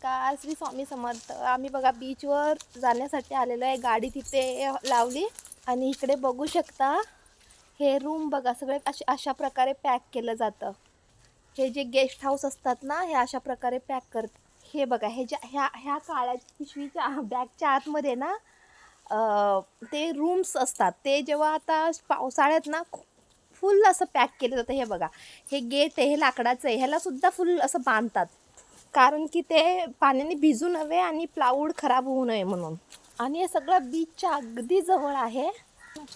नमस्कार, श्री स्वामी समर्थ. आम्ही बघा बीचवर जाण्यासाठी आलेलो आहे. गाडी तिथे लावली आणि इकडे बघू शकता हे रूम बघा सगळे अशा प्रकारे पॅक केलं जातं. हे जे गेस्ट हाऊस असतात ना, हे अशा प्रकारे पॅक करतात. हे बघा हे ज्या ह्या काळ्या पिशवीच्या बॅगच्या आतमध्ये ना ते रूम्स असतात. ते जेव्हा आता पावसाळ्यात ना फुल असं पॅक केलं जातं. हे बघा हे गेट आहे, हे लाकडाचं आहे. ह्याला सुद्धा फुल असं बांधतात, कारण की ते पाण्याने भिजू नये आणि प्लाऊड खराब होऊ नये म्हणून. आणि हे सगळं बीचच्या अगदी जवळ आहे.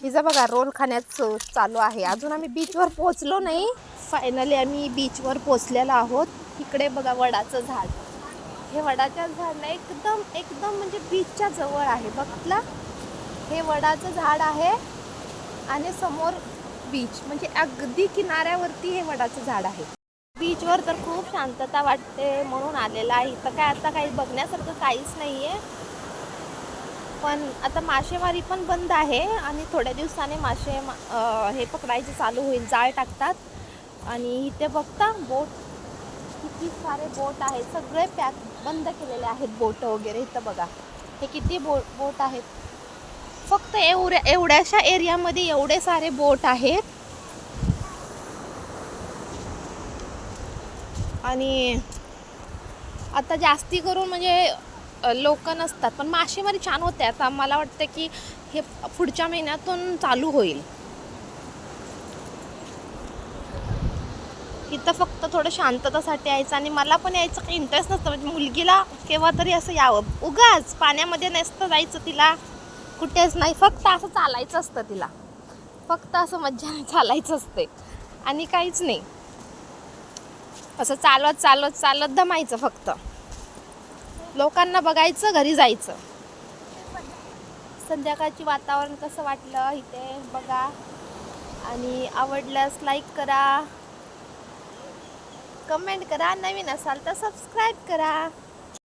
हिचं बघा रोल खाण्याचं चालू आहे. अजून आम्ही बीचवर पोहोचलो नाही. फायनली आम्ही बीचवर पोहोचलेलो आहोत. इकडे बघा वडाचं झाड. हे वडाचं झाड ना एकदम एकदम म्हणजे बीचच्या जवळ आहे. बघला हे वडाचं झाड आहे आणि समोर बीच म्हणजे अगदी किनाऱ्यावरती हे वडाचं झाड आहे. बीचवर तर खूप शांतता वाटते म्हणून आलेला आहे. इथं काय आता काही बघण्यासारखं काहीच नाही आहे. पण आता मासेमारी पण बंद आहे आणि थोड्या दिवसाने मासे हे पकडायचे चालू होईल. जाळ टाकतात. आणि इथे बघता बोट, किती सारे बोट आहेत. सगळे पॅक बंद केलेले आहेत बोट वगैरे. इथं बघा हे किती बोट आहेत. फक्त एवढ्याशा एरियामध्ये एवढे सारे बोट आहेत. आणि आता जास्ती करून म्हणजे लोक नसतात, पण मासेमारी छान होते. आता मला वाटतं की हे पुढच्या महिन्यातून चालू होईल. इथं फक्त थोडं शांततासाठी यायचं आणि मला पण यायचं काही इंटरेस्ट नसतं. म्हणजे मुलगीला केव्हा तरी असं यावं, उगाच पाण्यामध्ये नसतं जायचं तिला, कुठेच नाही. फक्त असं चालायचं असतं तिला, फक्त असं मज्जाने चालायचं असते आणि काहीच नाही. असं चालत चालत चालत दमायचं फक्त. लोकांना बघायचं, घरी जायचं. संध्याकाळची वातावरण कसं वाटलं इथे बघा. आणि आवडल्यास लाईक करा, कमेंट करा, नवीन असाल तर सबस्क्राईब करा.